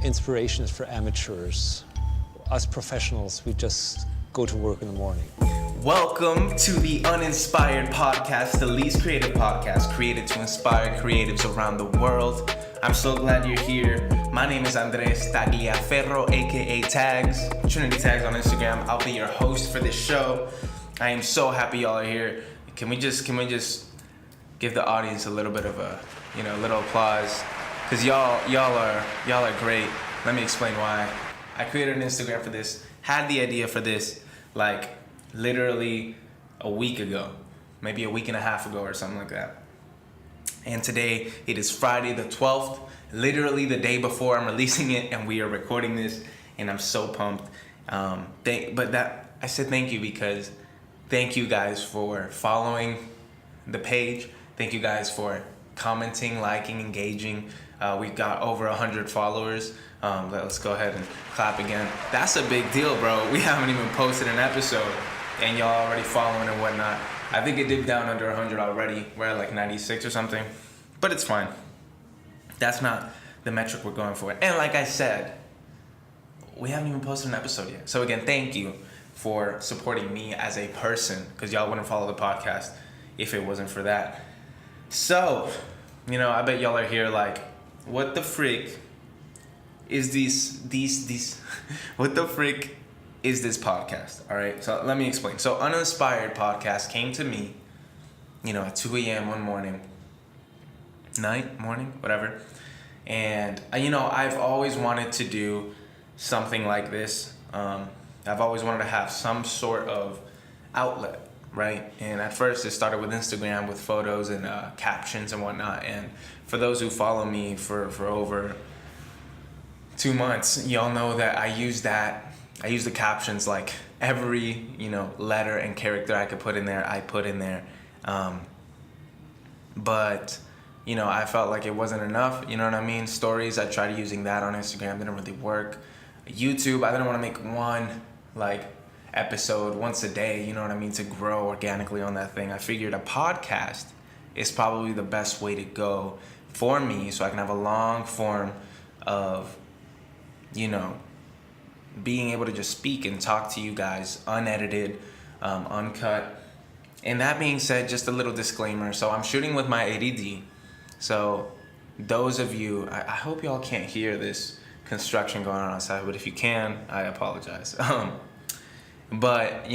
inspiration is for amateurs. Us professionals, we just go to work in the morning. Welcome to the Uninspired Podcast, the least creative podcast created to inspire creatives around the world. I'm so glad you're here. My name is Andres Tagliaferro, aka Tags, Trinity Tags on Instagram. I'll be your host for this show. I am so happy y'all are here. Can we just give the audience a little bit of a, little applause? Cause y'all are great. Let me explain why. I created an Instagram for this, had the idea for this, like literally a week ago, maybe a week and a half ago or something like that. And today it is Friday the 12th, literally the day before I'm releasing it, and we are recording this, and I'm so pumped. I said thank you because thank you guys for following the page. Thank you guys for commenting, liking, engaging. We've got over 100 followers. Let's go ahead and clap again. That's a big deal, bro. We haven't even posted an episode, and y'all already following and whatnot. I think it dipped down under 100 already. We're at like 96 or something, but it's fine. That's not the metric we're going for. And like I said, we haven't even posted an episode yet. So again, thank you for supporting me as a person, because y'all wouldn't follow the podcast if it wasn't for that. So, I bet y'all are here like, what the frick is these what the frick is this podcast? All right, so let me explain. So Uninspired Podcast came to me, at 2 a.m. one morning, whatever. And, I've always wanted to do something like this. I've always wanted to have some sort of outlet, right? And at first it started with Instagram with photos and captions and whatnot. And for those who follow me for over 2 months, y'all know that I use the captions like every, letter and character I could put in there, I put in there. But, I felt like it wasn't enough, you know what I mean? Stories, I tried using that on Instagram, didn't really work. YouTube, I didn't want to make one, episode once a day, you know what I mean, to grow organically on that thing. I figured a podcast is probably the best way to go for me, so I can have a long form of, being able to just speak and talk to you guys unedited, uncut. And that being said, just a little disclaimer. So I'm shooting with my ADD. So those of you, I hope y'all can't hear this construction going on outside, but if you can, I apologize. But,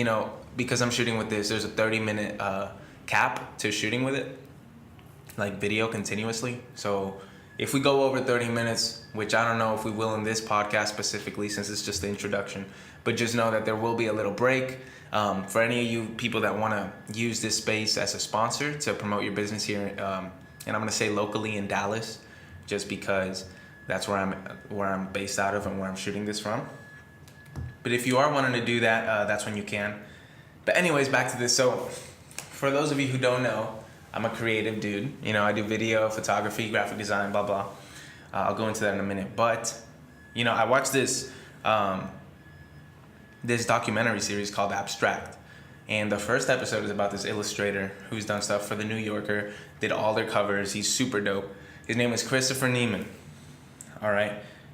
because I'm shooting with this, there's a 30-minute cap to shooting with it, like video continuously. So if we go over 30 minutes, which I don't know if we will in this podcast specifically since it's just the introduction, but just know that there will be a little break. For any of you people that want to use this space as a sponsor to promote your business here, and I'm going to say locally in Dallas, just because that's where I'm based out of and where I'm shooting this from. But if you are wanting to do that, that's when you can. But anyways, back to this. So for those of you who don't know, I'm a creative dude. I do video, photography, graphic design, blah, blah. I'll go into that in a minute. But, I watched this documentary series called Abstract. And the first episode is about this illustrator who's done stuff for The New Yorker, did all their covers. He's super dope. His name is Christopher Neiman. All right.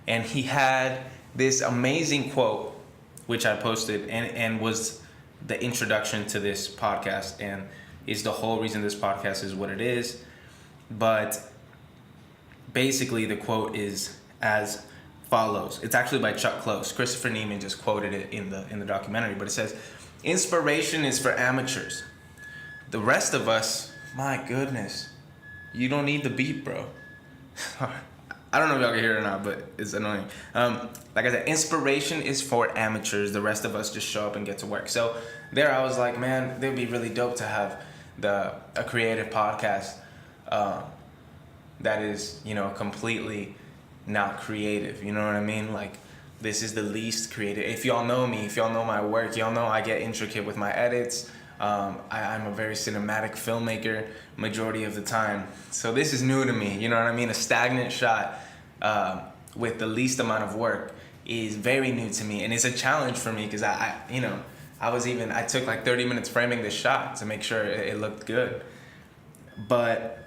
And he had this amazing quote, which I posted and was the introduction to this podcast and is the whole reason this podcast is what it is. But basically the quote is as follows. It's actually by Chuck Close. Christopher Neiman just quoted it in the documentary, but it says, "Inspiration is for amateurs. The rest of us, my goodness, you don't need the beat, bro." I don't know if y'all can hear it or not, but it's annoying. Like I said, inspiration is for amateurs. The rest of us just show up and get to work. So there I was like, man, it'd be really dope to have a creative podcast that is, completely not creative. You know what I mean? Like, this is the least creative. If y'all know me, if y'all know my work, y'all know I get intricate with my edits. I'm a very cinematic filmmaker majority of the time. So this is new to me, you know what I mean? A stagnant shot with the least amount of work is very new to me. And it's a challenge for me because I took like 30 minutes framing this shot to make sure it looked good. But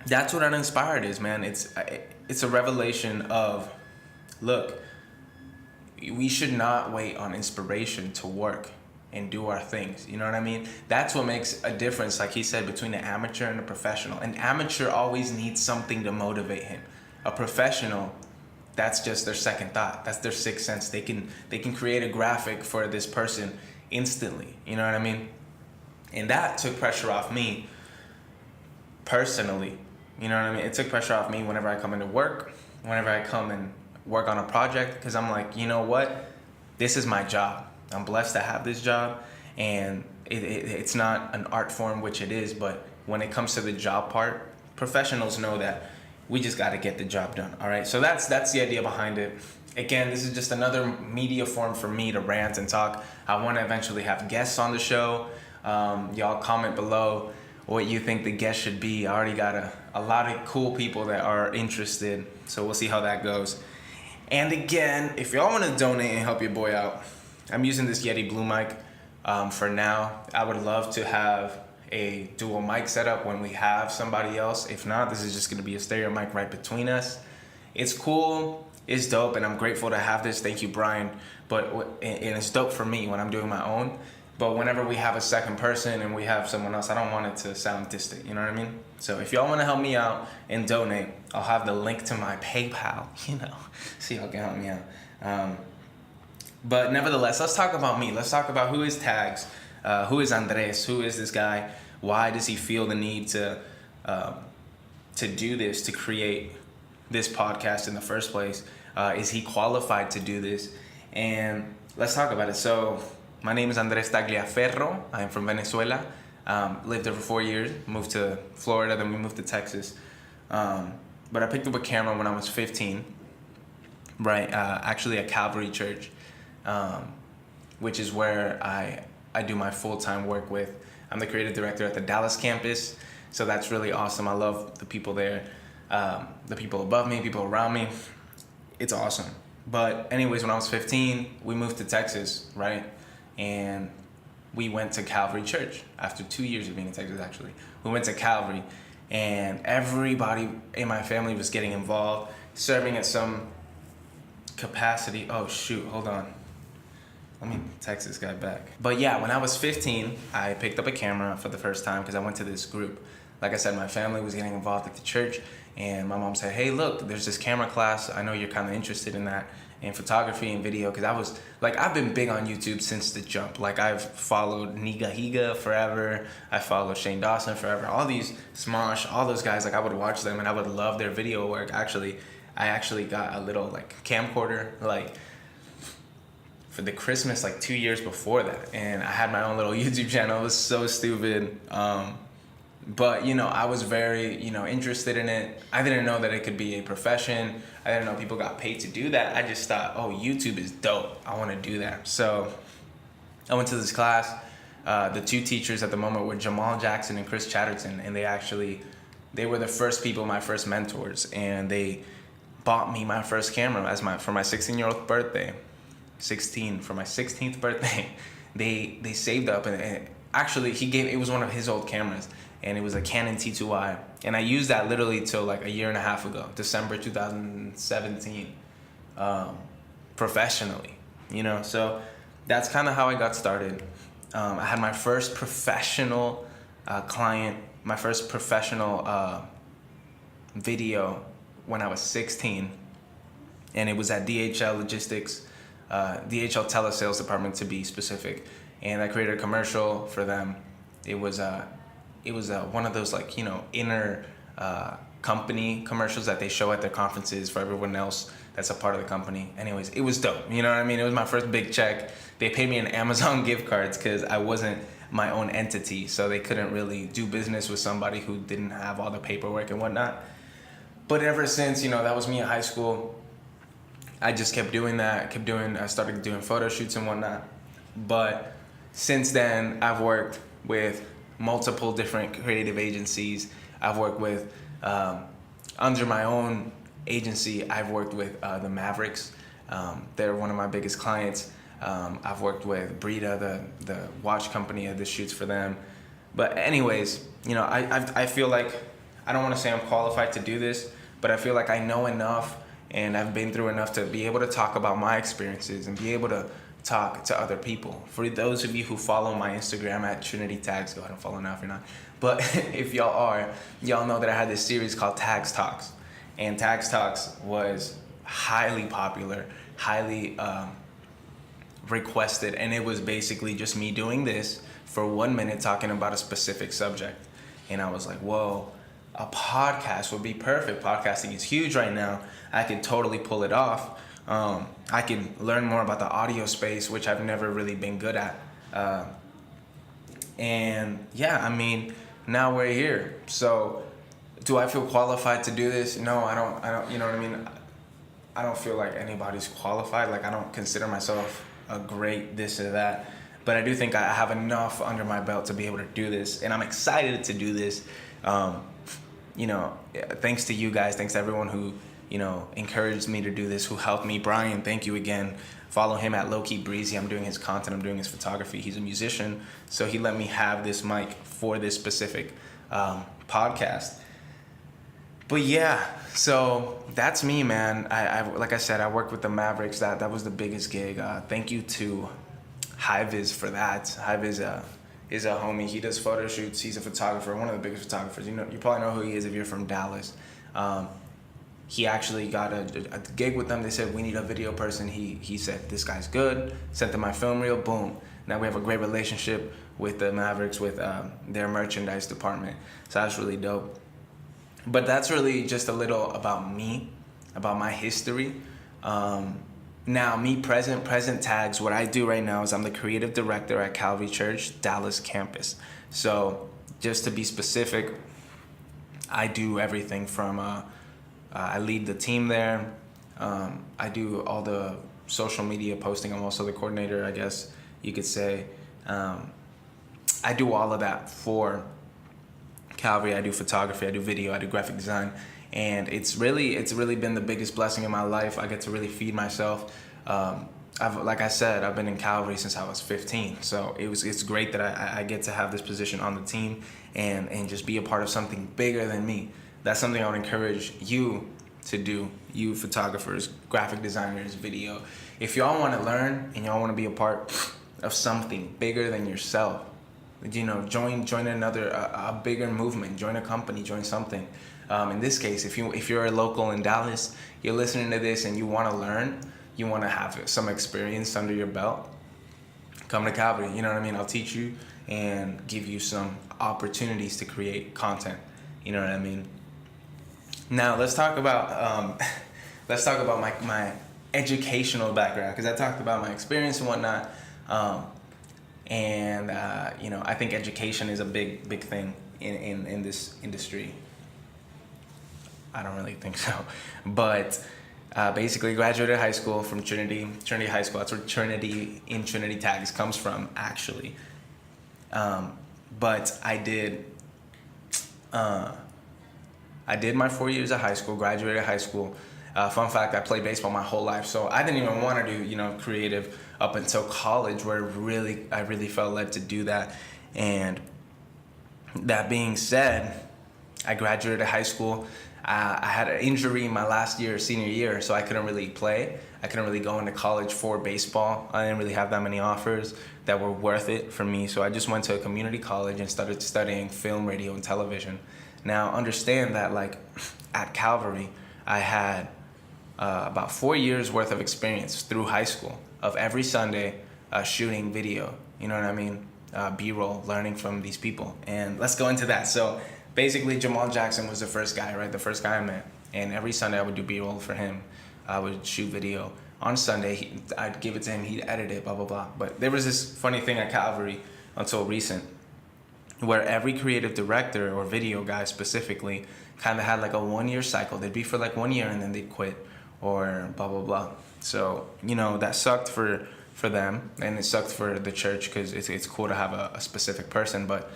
that's what Uninspired is, man. It's a revelation of look, we should not wait on inspiration to work and do our things. You know what I mean? That's what makes a difference, like he said, between an amateur and a professional. An amateur always needs something to motivate him. A professional, that's just their second thought. That's their sixth sense. They can create a graphic for this person instantly. You know what I mean? And that took pressure off me personally. You know what I mean? It took pressure off me whenever I come into work, whenever I come and work on a project, because I'm like, you know what? This is my job. I'm blessed to have this job, and it's not an art form, which it is, but when it comes to the job part, professionals know that we just got to get the job done. All right. So that's the idea behind it. Again, this is just another media form for me to rant and talk. I want to eventually have guests on the show. Y'all comment below what you think the guest should be. I already got a lot of cool people that are interested, so we'll see how that goes. And again, if y'all want to donate and help your boy out, I'm using this Yeti Blue mic for now. I would love to have a dual mic setup when we have somebody else. If not, this is just going to be a stereo mic right between us. It's cool, it's dope, and I'm grateful to have this. Thank you, Brian. And it's dope for me when I'm doing my own. But whenever we have a second person and we have someone else, I don't want it to sound distant, you know what I mean? So if y'all want to help me out and donate, I'll have the link to my PayPal, so y'all can help me out. But nevertheless, let's talk about me. Let's talk about who is Tags, who is Andres, who is this guy, why does he feel the need to do this, to create this podcast in the first place? Is he qualified to do this? And let's talk about it. So my name is Andres Tagliaferro. I'm from Venezuela. Lived there for 4 years, moved to Florida, then we moved to Texas. But I picked up a camera when I was 15, right? Actually at Calvary Church, which is where I do my full-time work with. I'm the creative director at the Dallas campus, so that's really awesome. I love the people there, the people above me, people around me. It's awesome. But anyways, when I was 15, we moved to Texas, right? And we went to Calvary Church after 2 years of being in Texas, actually. We went to Calvary, and everybody in my family was getting involved, serving at some capacity. Oh, shoot, hold on. Let me text this guy back. But yeah, when I was 15, I picked up a camera for the first time because I went to this group. Like I said, my family was getting involved at the church, and my mom said, hey, look, there's this camera class. I know you're kind of interested in that, in photography and video, because I was, like, I've been big on YouTube since the jump. Like, I've followed Niga Higa forever. I followed Shane Dawson forever. All these Smosh, all those guys, like, I would watch them, and I would love their video work. I actually got a little, like, camcorder, like, for the Christmas, like, 2 years before that. And I had my own little YouTube channel. It was so stupid. But, I was very, interested in it. I didn't know that it could be a profession. I didn't know people got paid to do that. I just thought, oh, YouTube is dope. I want to do that. So I went to this class. The two teachers at the moment were Jamal Jackson and Chris Chatterton. And they were the first people, my first mentors. And they bought me my first camera for my 16-year-old birthday. 16, for my 16th birthday. They saved up, and actually it was one of his old cameras. And it was a Canon T2i. And I used that literally till like a year and a half ago, December 2017, professionally, So that's kind of how I got started. I had my first professional client, my first professional video when I was 16. And it was at DHL Logistics, DHL Telesales Department to be specific. And I created a commercial for them. It was one of those, like, inner company commercials that they show at their conferences for everyone else that's a part of the company. Anyways, it was dope. You know what I mean? It was my first big check. They paid me in Amazon gift cards because I wasn't my own entity, so they couldn't really do business with somebody who didn't have all the paperwork and whatnot. But ever since, that was me in high school, I just kept doing that. I started doing photo shoots and whatnot. But since then, I've worked with multiple different creative agencies. I've worked with, under my own agency, I've worked with the Mavericks. They're one of my biggest clients. I've worked with Brita, the watch company. I did shoots for them. But anyways, I feel like, I don't want to say I'm qualified to do this, but I feel like I know enough and I've been through enough to be able to talk about my experiences and be able to talk to other people. For those of you who follow my Instagram at Trinity Tags, go ahead and follow now if you're not. But if y'all are, y'all know that I had this series called Tags Talks. And Tags Talks was highly popular, highly requested. And it was basically just me doing this for 1 minute talking about a specific subject. And I was like, whoa, a podcast would be perfect. Podcasting is huge right now. I could totally pull it off. I can learn more about the audio space, which I've never really been good at. And yeah, I mean, now we're here. So do I feel qualified to do this? No, I don't, you know what I mean? I don't feel like anybody's qualified. Like, I don't consider myself a great this or that, but I do think I have enough under my belt to be able to do this. And I'm excited to do this. You know, thanks to you guys, thanks to everyone who, you know, encouraged me to do this, who helped me. Brian, thank you again. Follow him at Low Key Breezy. I'm doing his content, I'm doing his photography. He's a musician, so he let me have this mic for this specific podcast. But yeah, so that's me, man. I like I said, I worked with the Mavericks. That was the biggest gig. Thank you to High-Vis for that. High-Vis is a homie. He does photo shoots. He's a photographer, one of the biggest photographers. You know, you probably know who he is if you're from Dallas. He actually got a gig with them. They said, we need a video person. He said, this guy's good. Sent them my film reel. Boom. Now we have a great relationship with the Mavericks, with their merchandise department. So that's really dope. But that's really just a little about me, about my history. Now, me, present tags, what I do right now is I'm the creative director at Calvary Church, Dallas campus. So just to be specific, I do everything from... I lead the team there. I do all the social media posting. I'm also the coordinator, I guess you could say. I do all of that for Calvary. I do photography, I do video, I do graphic design. And it's really been the biggest blessing in my life. I get to really feed myself. Like I said, I've been in Calvary since I was 15. So it's great that I get to have this position on the team and just be a part of something bigger than me. That's something I would encourage you to do, you photographers, graphic designers, video. If y'all want to learn and y'all want to be a part of something bigger than yourself, you know, join another, a bigger movement, join a company, join something. In this case, if you're a local in Dallas, you're listening to this and you want to learn, you want to have some experience under your belt, come to Calvary. You know what I mean? I'll teach you and give you some opportunities to create content. You know what I mean? Now let's talk about my educational background, because I talked about my experience and whatnot, you know, I think education is a big thing in this industry. I don't really think so, but basically graduated high school from Trinity High School. That's where Trinity in Trinity Tags comes from, actually. But I did my 4 years of high school, graduated high school. Fun fact, I played baseball my whole life, so I didn't even want to do, you know, creative up until college, where I really felt led to do that. And that being said, I graduated high school. I had an injury my last year, senior year, so I couldn't really play. I couldn't really go into college for baseball. I didn't really have that many offers that were worth it for me, so I just went to a community college and started studying film, radio, and television. Now, understand that, like, at Calvary, I had about 4 years worth of experience through high school of every Sunday shooting video, you know what I mean? B-roll, learning from these people. And let's go into that. So basically, Jamal Jackson was the first guy, right? The first guy I met. And every Sunday I would do B-roll for him. I would shoot video. On Sunday, I'd give it to him, he'd edit it, blah, blah, blah. But there was this funny thing at Calvary until recent, where every creative director or video guy specifically kind of had like a 1 year cycle. They'd be for like 1 year and then they'd quit or blah, blah, blah. So, you know, that sucked for them, and it sucked for the church, because it's cool to have a specific person. But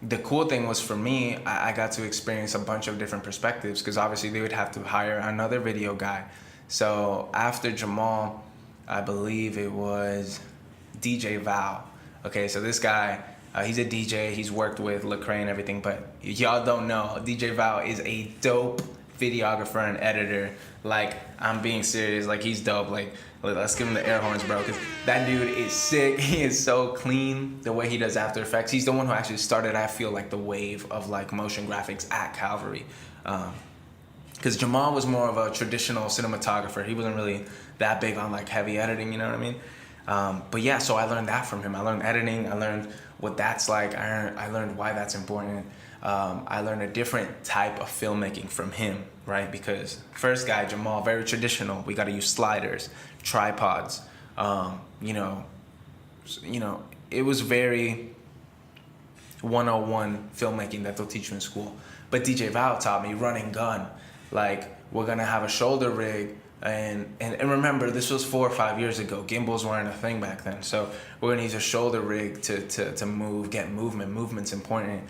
the cool thing was, for me, I got to experience a bunch of different perspectives, because obviously they would have to hire another video guy. So after Jamal, I believe it was DJ Val. Okay, so this guy, he's a DJ, he's worked with Lecrae and everything, but y'all don't know, DJ Val is a dope videographer and editor. Like, I'm being serious. Like, he's dope. Like, let's give him the air horns, bro, because that dude is sick. He is so clean the way he does After Effects. He's the one who actually started, I feel like, the wave of like motion graphics at Calvary. Because Jamal was more of a traditional cinematographer. He wasn't really that big on like heavy editing, you know what I mean? But yeah, so I learned that from him. I learned editing. I learned what that's like. I learned why that's important. I learned a different type of filmmaking from him, right? Because first guy, Jamal, very traditional. We got to use sliders, tripods. You know, it was very 101 filmmaking that they'll teach you in school. But DJ Val taught me running gun. Like, we're gonna have a shoulder rig, and remember, this was 4 or 5 years ago. Gimbals weren't a thing back then, so we're gonna use a shoulder rig to move, get movement. Movement's important.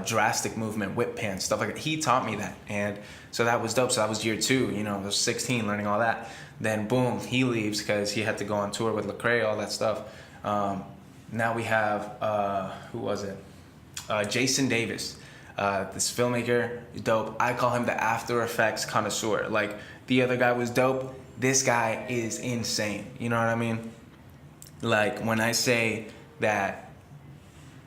Drastic movement, whip pants, stuff like that. He taught me that, and so that was dope. So that was year 2. You know, I was 16, learning all that. Then boom, he leaves because he had to go on tour with Lecrae, all that stuff. Now we have who was it? Jason Davis. This filmmaker is dope. I call him the After Effects connoisseur. Like, the other guy was dope. This guy is insane. You know what I mean? Like, when I say that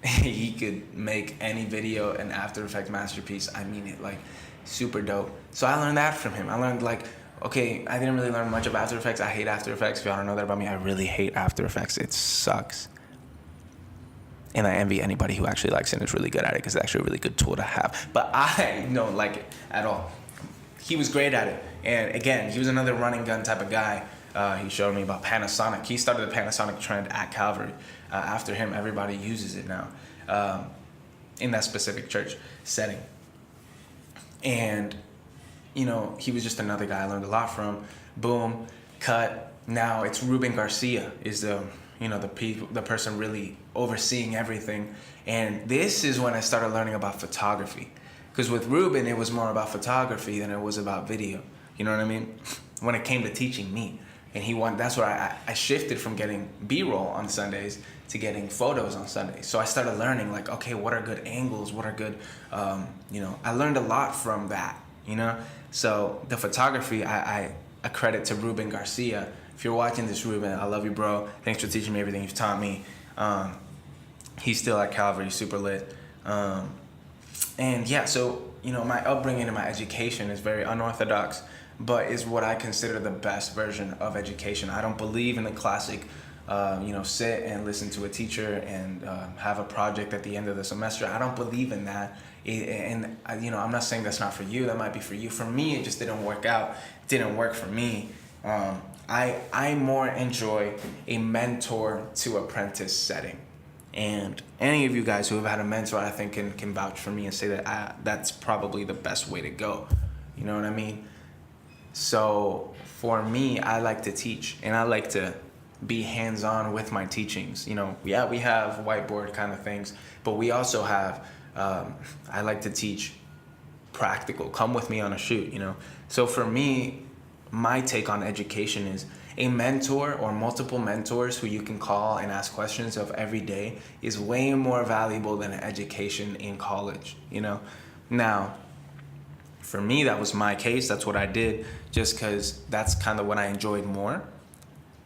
he could make any video an After Effects masterpiece, I mean it. Like, super dope. So I learned that from him. I learned, like, okay, I didn't really learn much of After Effects. I hate After Effects. If y'all don't know that about me, I really hate After Effects. It sucks. And I envy anybody who actually likes it and is really good at it, because it's actually a really good tool to have. But I don't like it at all. He was great at it. And again, he was another running gun type of guy. He showed me about Panasonic. He started the Panasonic trend at Calvary. After him, everybody uses it now in that specific church setting. And, you know, he was just another guy I learned a lot from. Boom, cut. Now it's Ruben Garcia is the person really overseeing everything. And this is when I started learning about photography. Because with Ruben, it was more about photography than it was about video. You know what I mean? When it came to teaching me. And that's where I shifted from getting B-roll on Sundays to getting photos on Sundays. So I started learning, like, okay, what are good angles? What are good, I learned a lot from that, you know? So the photography, I credit to Ruben Garcia. If you're watching this, Ruben, I love you, bro. Thanks for teaching me everything you've taught me. He's still at Calvary, super lit. And yeah, so, you know, my upbringing and my education is very unorthodox, but is what I consider the best version of education. I don't believe in the classic, sit and listen to a teacher and have a project at the end of the semester. I don't believe in that. I'm not saying that's not for you. That might be for you. For me, it just didn't work out. It didn't work for me. I more enjoy a mentor to apprentice setting. And any of you guys who have had a mentor, I think can vouch for me and say that that's probably the best way to go. You know what I mean? So for me, I like to teach, and I like to be hands-on with my teachings. You know, yeah, we have whiteboard kind of things, but we also have, I like to teach practical. Come with me on a shoot, you know? So for me, my take on education is a mentor or multiple mentors who you can call and ask questions of every day is way more valuable than an education in college, you know? Now, for me, that was my case. That's what I did, just because that's kind of what I enjoyed more.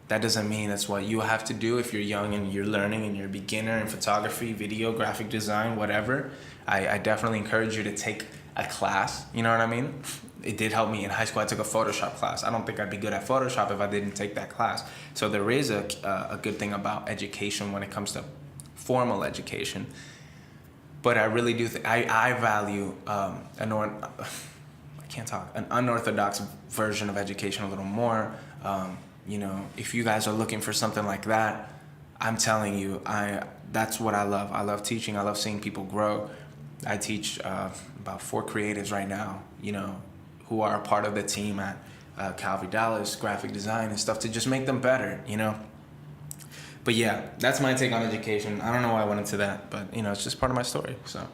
That doesn't mean that's what you have to do if you're young and you're learning and you're a beginner in photography, video, graphic design, whatever. I definitely encourage you to take a class, you know what I mean? It did help me in high school. I took a Photoshop class. I don't think I'd be good at Photoshop if I didn't take that class. So there is a good thing about education when it comes to formal education. But I really do I value an unorthodox version of education a little more. If you guys are looking for something like that, I'm telling you, that's what I love. I love teaching. I love seeing people grow. I teach about 4 creatives right now, you know, who are a part of the team at Calvary Dallas, graphic design and stuff, to just make them better, you know. But yeah, that's my take on education. I don't know why I went into that, but, you know, it's just part of my story. So,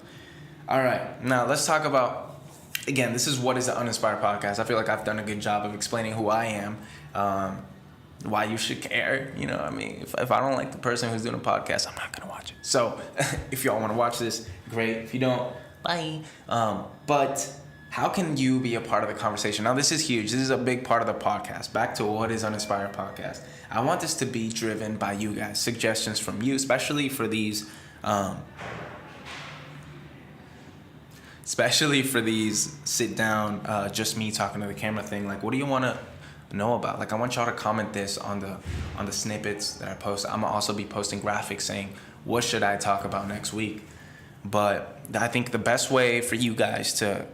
all right, now let's talk about, again, this is what is the Uninspired Podcast. I feel like I've done a good job of explaining who I am, why you should care. You know, I mean, if I don't like the person who's doing a podcast, I'm not going to watch it. So if y'all want to watch this, great. If you don't, bye. But how can you be a part of the conversation? Now, this is huge. This is a big part of the podcast. Back to what is Uninspired Podcast. I want this to be driven by you guys, suggestions from you, especially for these sit down, just me talking to the camera thing. Like, what do you want to know about? Like, I want y'all to comment this on the snippets that I post. I'm gonna also be posting graphics saying what should I talk about next week. But I think the best way for you guys to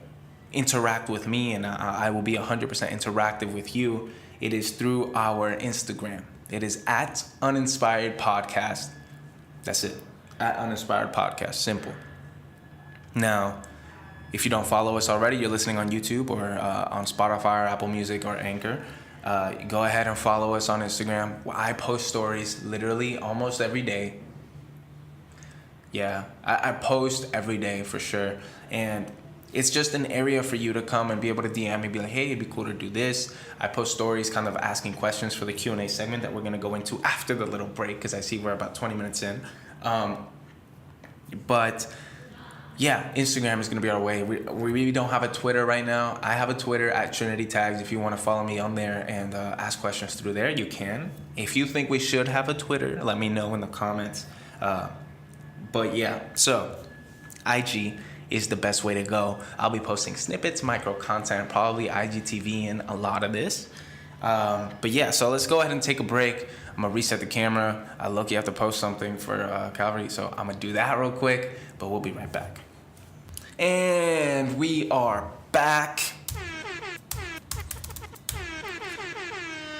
interact with me, and I will be 100% interactive with you, it is through our Instagram. It is at Uninspired Podcast. That's it. At Uninspired Podcast. Simple. Now, if you don't follow us already, you're listening on YouTube or on Spotify or Apple Music or Anchor, go ahead and follow us on Instagram. I post stories literally almost every day. Yeah, I post every day for sure. And it's just an area for you to come and be able to DM me, be like, hey, it'd be cool to do this. I post stories kind of asking questions for the Q&A segment that we're going to go into after the little break, because I see we're about 20 minutes in. But yeah, Instagram is going to be our way. We really don't have a Twitter right now. I have a Twitter at Trinity Tags. If you want to follow me on there and ask questions through there, you can. If you think we should have a Twitter, let me know in the comments. But yeah, so IG is the best way to go. I'll be posting snippets, micro content, probably IGTV in a lot of this. But yeah, so let's go ahead and take a break. I'm gonna reset the camera. Look, you have to post something for Calvary, so I'm gonna do that real quick, but we'll be right back. And we are back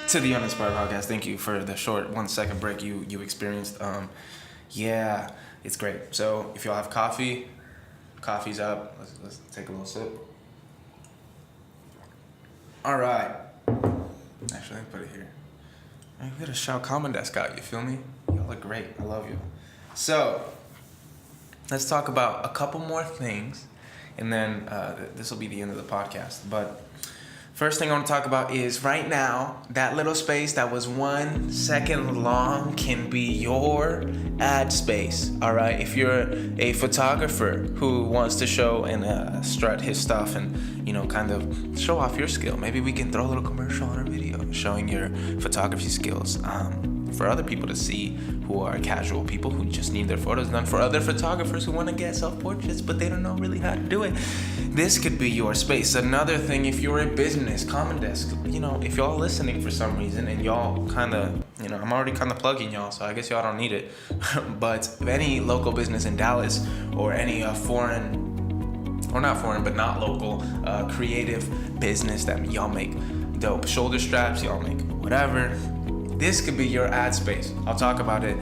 to the Uninspired Podcast. Thank you for the short 1 second break you experienced. Yeah, it's great. So if y'all have coffee, coffee's up. Let's take a little sip. All right. Actually, let me put it here. We gotta shout Common Desk out, you feel me? Y'all look great. I love you. So, let's talk about a couple more things, and then this will be the end of the podcast. But first thing I want to talk about is right now, that little space that was 1 second long can be your ad space, all right? If you're a photographer who wants to show and strut his stuff and, you know, kind of show off your skill, maybe we can throw a little commercial on our video showing your photography skills for other people to see who are casual people who just need their photos done, for other photographers who want to get self-portraits but they don't know really how to do it. This could be your space. Another thing, if you're a business, Common Desk, you know, if y'all listening for some reason and y'all kind of, you know, I'm already kind of plugging y'all, so I guess y'all don't need it. But if any local business in Dallas or any foreign, or not foreign, but not local, creative business that y'all make dope shoulder straps, y'all make whatever, this could be your ad space. I'll talk about it.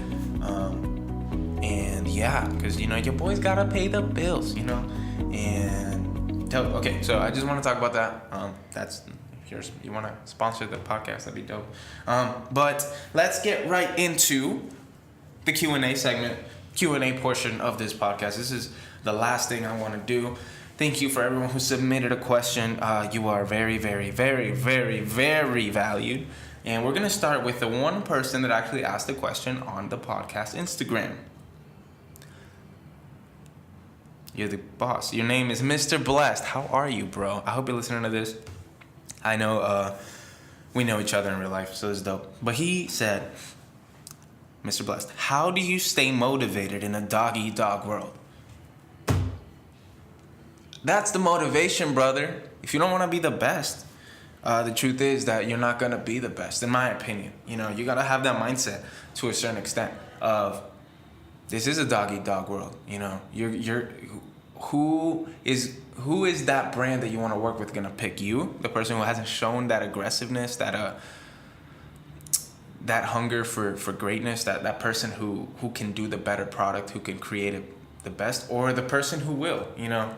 And yeah, because, you know, your boys gotta pay the bills, you know. And okay, so I just want to talk about that. That's, if you want to sponsor the podcast, that'd be dope. But let's get right into the Q&A segment, Q&A portion of this podcast. This is the last thing I want to do. Thank you for everyone who submitted a question. You are very, very, very, very, very valued. And we're going to start with the one person that actually asked the question on the podcast Instagram. You're the boss. Your name is Mr. Blessed. How are you, bro? I hope you're listening to this. I know we know each other in real life, so it's dope. But he said, Mr. Blessed, how do you stay motivated in a dog-eat-dog world? That's the motivation, brother. If you don't want to be the best, the truth is that you're not going to be the best, in my opinion. You know, you got to have that mindset to a certain extent of, this is a dog-eat-dog world. You know, who is that brand that you want to work with going to pick you? The person who hasn't shown that aggressiveness, that hunger for greatness, that person who can do the better product, who can create it the best, or the person who will, you know,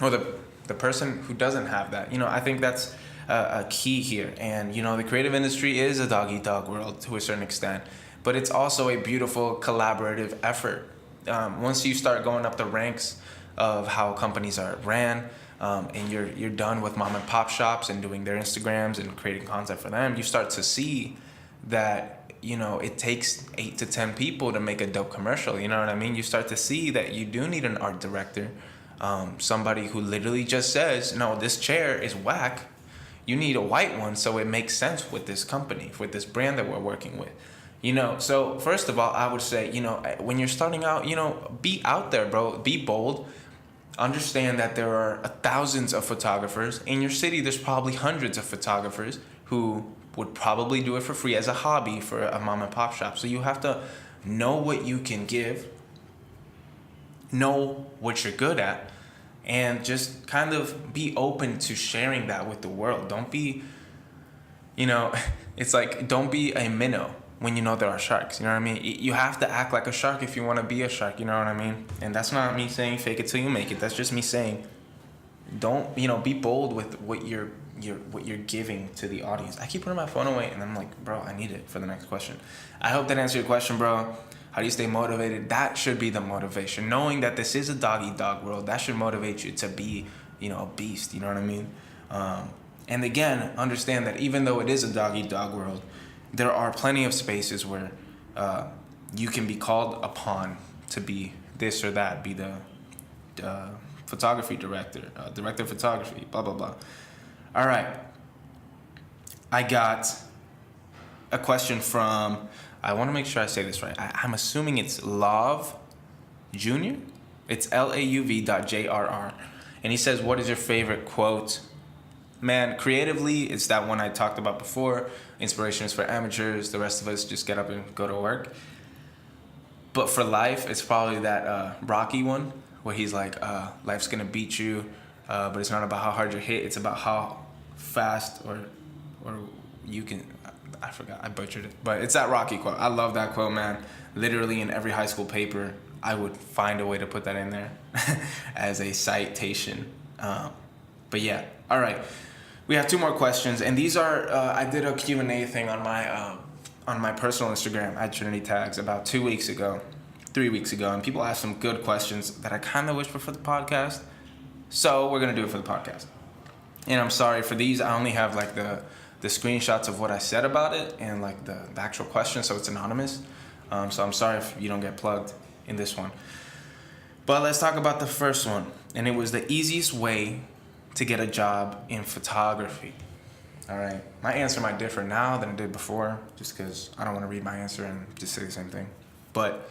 or the person who doesn't have that. You know, I think that's a key here. And, you know, the creative industry is a dog-eat-dog world to a certain extent, but it's also a beautiful collaborative effort. Once you start going up the ranks of how companies are ran, and you're done with mom and pop shops and doing their Instagrams and creating content for them, you start to see that, you know, it takes 8 to 10 people to make a dope commercial. You know what I mean? You start to see that you do need an art director. somebody who literally just says, no, this chair is whack. You need a white one so it makes sense with this company, with this brand that we're working with. So first of all, I would say, when you're starting out, be out there, bro. Be bold. Understand that there are thousands of photographers. In your city, there's probably hundreds of photographers who would probably do it for free as a hobby for a mom and pop shop. So you have to know what you can give, know what you're good at, and just kind of be open to sharing that with the world. Don't be, it's like, don't be a minnow when you know there are sharks. You know what I mean? You have to act like a shark if you want to be a shark. You know what I mean? And that's not me saying fake it till you make it. That's just me saying, don't, be bold with what you're giving to the audience. I keep putting my phone away and I'm like, bro, I need it for the next question. I hope that answered your question, bro. How do you stay motivated? That should be the motivation. Knowing that this is a dog-eat-dog world, that should motivate you to be, a beast. You know what I mean? And again, understand that even though it is a dog-eat-dog world, there are plenty of spaces where you can be called upon to be this or that, be the photography director, director of photography, blah, blah, blah. All right. I got a question from, I want to make sure I say this right. I'm assuming it's Lauv Jr. It's LAUV.JRR. And he says, what is your favorite quote? Man, creatively, it's that one I talked about before. Inspiration is for amateurs. The rest of us just get up and go to work. But for life, it's probably that Rocky one where he's like, life's going to beat you, but it's not about how hard you hit. It's about how fast or you can... I forgot. I butchered it. But it's that Rocky quote. I love that quote, man. Literally in every high school paper, I would find a way to put that in there as a citation. But yeah. All right. We have 2 more questions. And these are, I did a Q&A thing on my personal Instagram at Trinity Tags about 3 weeks ago. And people asked some good questions that I kind of wish were for the podcast. So we're going to do it for the podcast. And I'm sorry for these. I only have like the screenshots of what I said about it and like the actual question, so it's anonymous. So I'm sorry if you don't get plugged in this one. But let's talk about the first one. And it was the easiest way to get a job in photography. All right. My answer might differ now than it did before, just because I don't want to read my answer and just say the same thing. But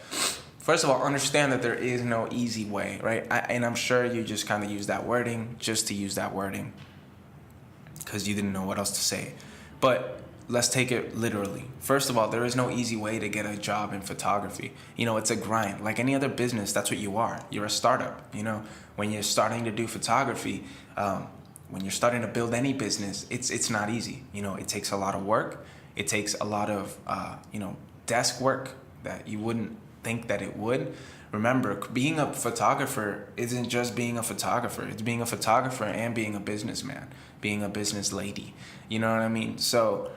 first of all, understand that there is no easy way, right? And I'm sure you just kind of use that wording just to use that wording, because you didn't know what else to say. But let's take it literally. First of all, there is no easy way to get a job in photography. It's a grind. Like any other business, that's what you are. You're a startup. When you're starting to do photography, when you're starting to build any business, it's not easy. It takes a lot of work. It takes a lot of, desk work that you wouldn't think that it would. Remember, being a photographer isn't just being a photographer. It's being a photographer and being a businessman, being a business lady. You know what I mean? So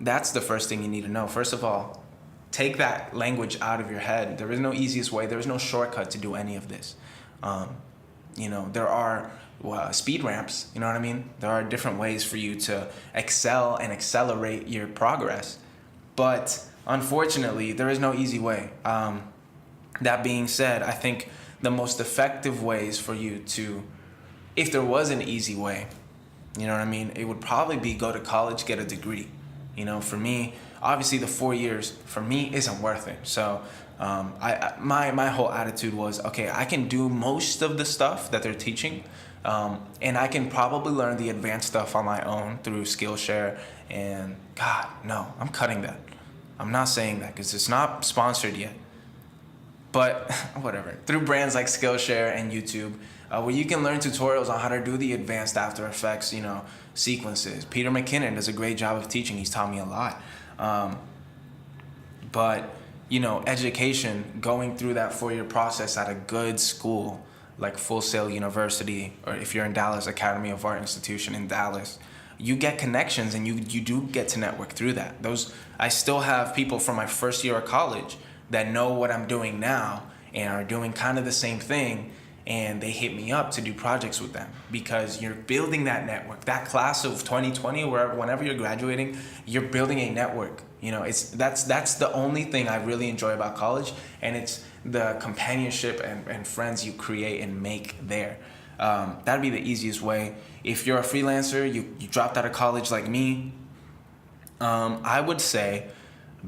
that's the first thing you need to know. First of all, take that language out of your head. There is no easiest way. There is no shortcut to do any of this. There are speed ramps. You know what I mean? There are different ways for you to excel and accelerate your progress. But unfortunately, there is no easy way. That being said, I think the most effective ways for you to, if there was an easy way, you know what I mean, it would probably be go to college, get a degree. For me, obviously the 4 years for me isn't worth it. So my whole attitude was, okay, I can do most of the stuff that they're teaching, and I can probably learn the advanced stuff on my own through Skillshare. And God, no, I'm cutting that. I'm not saying that because it's not sponsored yet. But whatever, through brands like Skillshare and YouTube, where you can learn tutorials on how to do the advanced After Effects, sequences. Peter McKinnon does a great job of teaching. He's taught me a lot. But, education, going through that 4-year process at a good school, like Full Sail University, or if you're in Dallas, Academy of Art Institution in Dallas, you get connections and you do get to network through that. I still have people from my first year of college that know what I'm doing now and are doing kind of the same thing, and they hit me up to do projects with them because you're building that network. That class of 2020, whenever you're graduating, you're building a network. That's the only thing I really enjoy about college, and it's the companionship and friends you create and make there. That'd be the easiest way. If you're a freelancer, you dropped out of college like me, I would say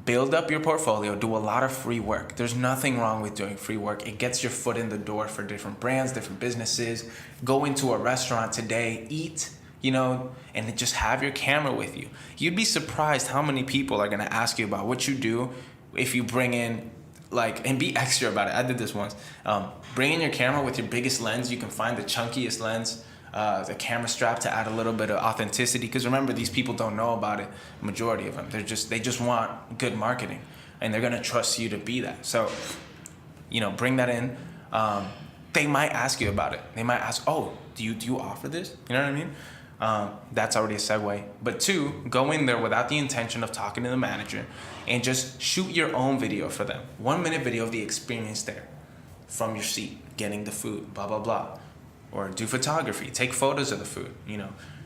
build up your portfolio, do a lot of free work. There's nothing wrong with doing free work. It gets your foot in the door for different brands, different businesses. Go into a restaurant today, eat, and just have your camera with you. You'd be surprised how many people are gonna ask you about what you do if you bring in, and be extra about it. I did this once. Bring in your camera with your biggest lens. You can find the chunkiest lens, the camera strap to add a little bit of authenticity. Because remember, these people don't know about it. Majority of them, they just want good marketing, and they're gonna trust you to be that. So, bring that in. They might ask you about it. They might ask, "Oh, do you offer this?" You know what I mean? That's already a segue. But 2, go in there without the intention of talking to the manager, and just shoot your own video for them. 1-minute video of the experience there, from your seat, getting the food, blah blah blah. Or do photography, take photos of the food,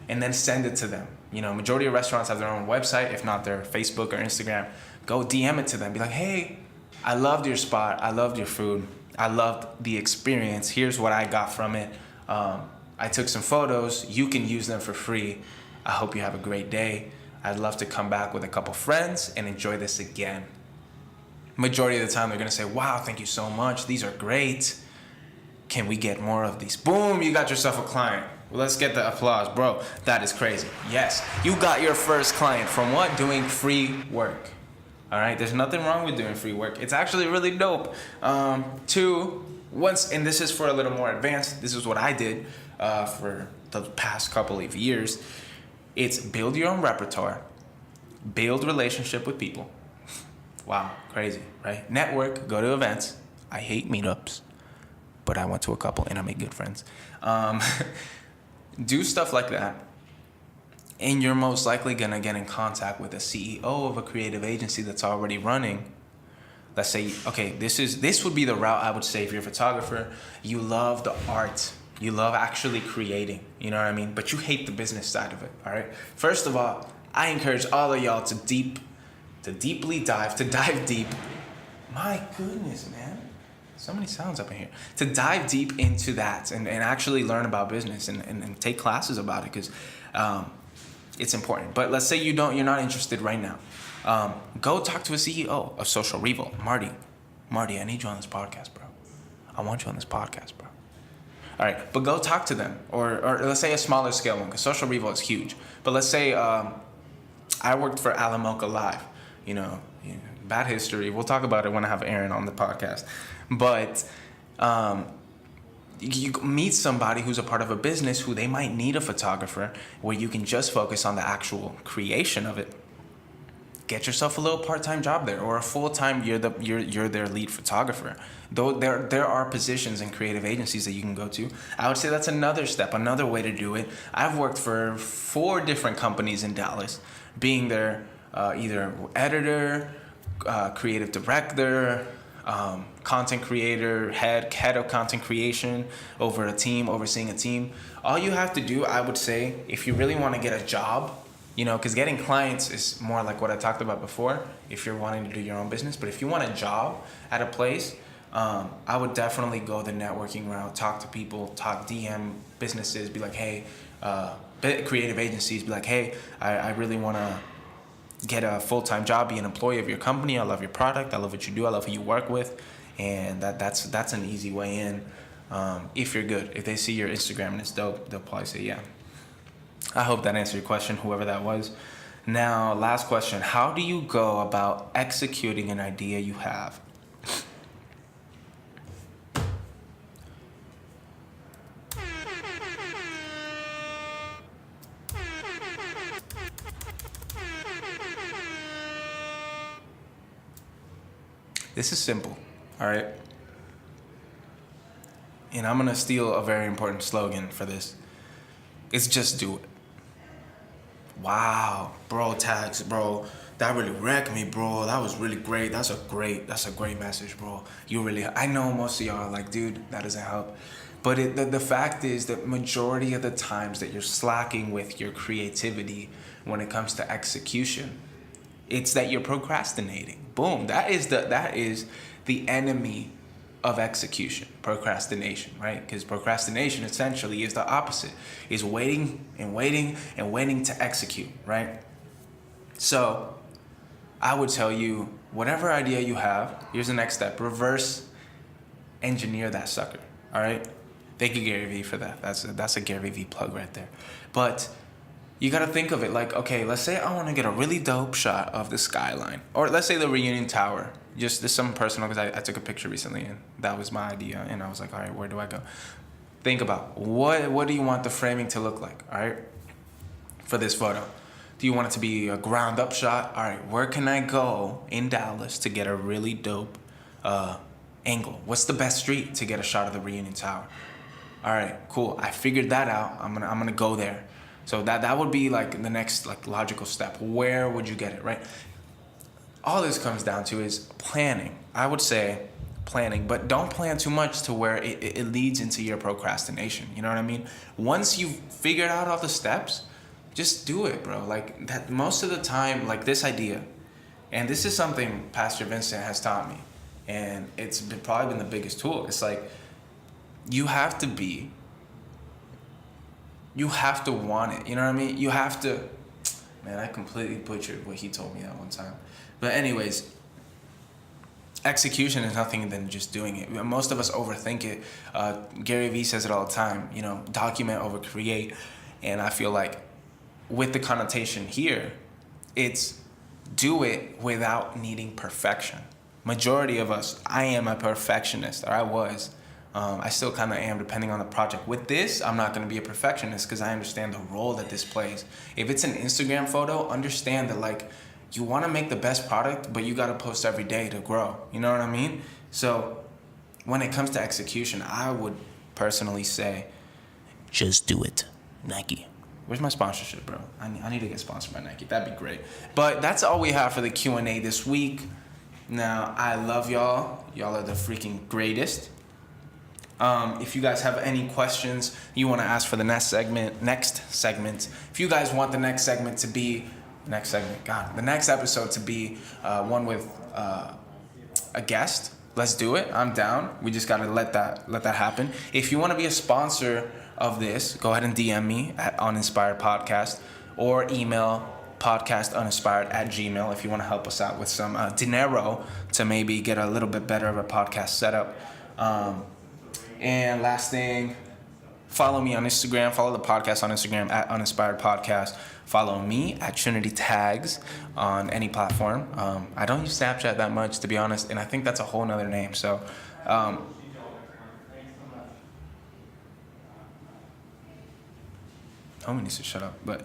and then send it to them. Majority of restaurants have their own website, if not their Facebook or Instagram. Go DM it to them. Be like, "Hey, I loved your spot. I loved your food. I loved the experience. Here's what I got from it. I took some photos. You can use them for free. I hope you have a great day. I'd love to come back with a couple friends and enjoy this again." Majority of the time, they're going to say, "Wow, thank you so much. These are great. Can we get more of these?" Boom, you got yourself a client. Well, let's get the applause, bro. That is crazy. Yes, you got your first client from what? Doing free work. All right, there's nothing wrong with doing free work. It's actually really dope. 2, and this is for a little more advanced, this is what I did for the past couple of years. It's build your own repertoire, build relationship with people. Wow, crazy, right? Network, go to events. I hate meetups, but I went to a couple and I made good friends. Do stuff like that, and you're most likely gonna get in contact with a CEO of a creative agency that's already running. Let's say, okay, this would be the route I would say if you're a photographer. You love the art, you love actually creating, you know what I mean? But you hate the business side of it, all right? First of all, I encourage all of y'all to dive deep. My goodness, man. So many sounds up in here. To dive deep into that and actually learn about business and take classes about it, because it's important. But let's say you're not interested right now. Go talk to a CEO of Social Revo. Marty, I need you on this podcast, bro. I want you on this podcast, bro. All right, but go talk to them. Or let's say a smaller scale one, because Social Revo is huge. But let's say I worked for Alamoca Live. Bad history. We'll talk about it when I have Aaron on the podcast. But you meet somebody who's a part of a business who they might need a photographer, where you can just focus on the actual creation of it. Get yourself a little part-time job there, or a full-time. You're their lead photographer. Though there are positions in creative agencies that you can go to. I would say that's another step, another way to do it. I've worked for 4 different companies in Dallas, being their either editor, creative director, content creator, head of content creation, overseeing a team. All you have to do, I would say, if you really want to get a job, because getting clients is more like what I talked about before, if you're wanting to do your own business. But if you want a job at a place, I would definitely go the networking route, talk to people, DM businesses, be like, hey, creative agencies, be like, hey, I really want to get a full-time job, be an employee of your company. I love your product. I love what you do. I love who you work with. And that's an easy way in. If you're good, if they see your Instagram and it's dope, they'll probably say, yeah. I hope that answered your question, whoever that was. Now, last question. How do you go about executing an idea you have? This is simple, all right? And I'm gonna steal a very important slogan for this. It's just do it. Wow, bro, Tags, bro, that really wrecked me, bro. That was really great. That's a great message, bro. I know most of y'all are like, dude, that doesn't help. But the fact is that majority of the times that you're slacking with your creativity when it comes to execution, it's that you're procrastinating. Boom. That is the enemy of execution, procrastination, right? Because procrastination essentially is the opposite, is waiting and waiting and waiting to execute, right? So I would tell you, whatever idea you have, here's the next step: reverse engineer that sucker. All right. Thank you, Gary Vee, for that. That's a Gary Vee plug right there. But you got to think of it like, okay, let's say I want to get a really dope shot of the skyline, or let's say the Reunion Tower. Just this some personal, because I took a picture recently and that was my idea, and I was like, all right, where do I go? Think about what do you want the framing to look like? All right, for this photo. Do you want it to be a ground up shot? All right, where can I go in Dallas to get a really dope angle? What's the best street to get a shot of the Reunion Tower? All right, cool. I figured that out. I'm gonna go there. So that would be like the next like logical step. Where would you get it, right? All this comes down to is planning. I would say planning, but don't plan too much to where it leads into your procrastination. You know what I mean? Once you've figured out all the steps, just do it, bro. Like that, most of the time, like this idea, and this is something Pastor Vincent has taught me, and it's probably been the biggest tool. It's like, you have to want it. You know what I mean? You have to, man, I completely butchered what he told me that one time. But anyways, execution is nothing than just doing it. Most of us overthink it. Gary Vee says it all the time, you know, document over create. And I feel like with the connotation here, it's do it without needing perfection. Majority of us, I am a perfectionist, or I was. I still kind of am, depending on the project. With this, I'm not going to be a perfectionist because I understand the role that this plays. If it's an Instagram photo, understand that like you want to make the best product, but you got to post every day to grow. You know what I mean? So when it comes to execution, I would personally say, just do it. Nike. Where's my sponsorship, bro? I need to get sponsored by Nike. That'd be great. But that's all we have for the Q&A this week. Now, I love y'all. Y'all are the freaking greatest. If you guys have any questions you want to ask for the next segment, if you guys want the next episode to be one with a guest, let's do it. I'm down. We just got to let that happen. If you want to be a sponsor of this, go ahead and DM me at Uninspired Podcast, or email podcastuninspired@gmail.com if you want to help us out with some dinero to maybe get a little bit better of a podcast setup. And last thing, follow me on Instagram. Follow the podcast on Instagram at Uninspired Podcast. Follow me at Trinity Tags on any platform. I don't use Snapchat that much, to be honest, and I think that's a whole nother name. So, homie needs to shut up. But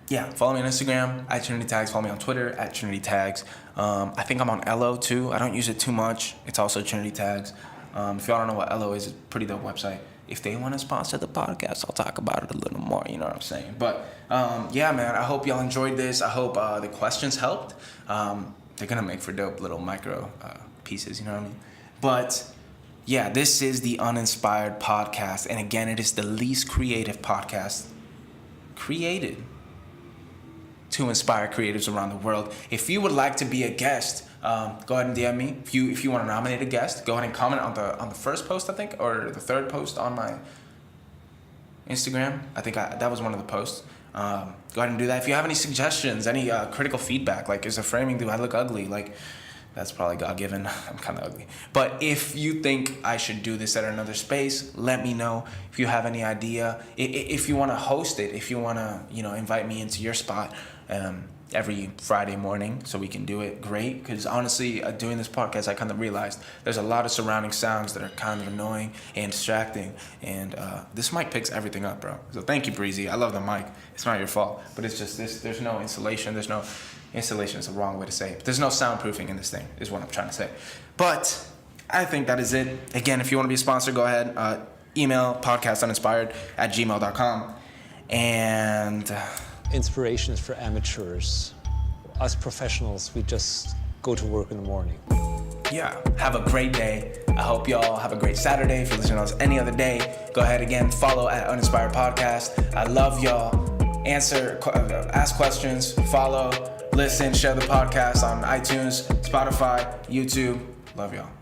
yeah, follow me on Instagram at Trinity Tags. Follow me on Twitter at Trinity Tags. I think I'm on Elo too. I don't use it too much. It's also Trinity Tags. If y'all don't know what Elo is, it's a pretty dope website. If they want to sponsor the podcast, I'll talk about it a little more. You know what I'm saying? But yeah, man, I hope y'all enjoyed this. I hope the questions helped. They're going to make for dope little micro pieces, you know what I mean? But yeah, this is the Uninspired Podcast. And again, it is the least creative podcast created to inspire creatives around the world. If you would like to be a guest, go ahead and DM me. If you want to nominate a guest, go ahead and comment on the first post, I think, or the third post on my Instagram. I think that was one of the posts. Go ahead and do that. If you have any suggestions, any critical feedback, like is the framing, do I look ugly? Like that's probably God-given. I'm kind of ugly. But if you think I should do this at another space, let me know. If you have any idea, if you want to host it, if you want to, invite me into your spot every Friday morning so we can do it, great. Because honestly, doing this podcast, I kind of realized there's a lot of surrounding sounds that are kind of annoying and distracting. And this mic picks everything up, bro. So thank you, Breezy. I love the mic. It's not your fault. But it's just this. There's no insulation. Installation is the wrong way to say it. But there's no soundproofing in this thing, is what I'm trying to say. But I think that is it. Again, if you want to be a sponsor, go ahead. Email podcastuninspired@gmail.com. And Inspiration is for amateurs. Us professionals, we just go to work in the morning. Yeah, have a great day. I hope y'all have a great Saturday. If you're listening to us any other day, go ahead again, follow at Uninspired Podcast. I love y'all. Ask questions, follow, listen, share the podcast on iTunes, Spotify, YouTube, Love y'all.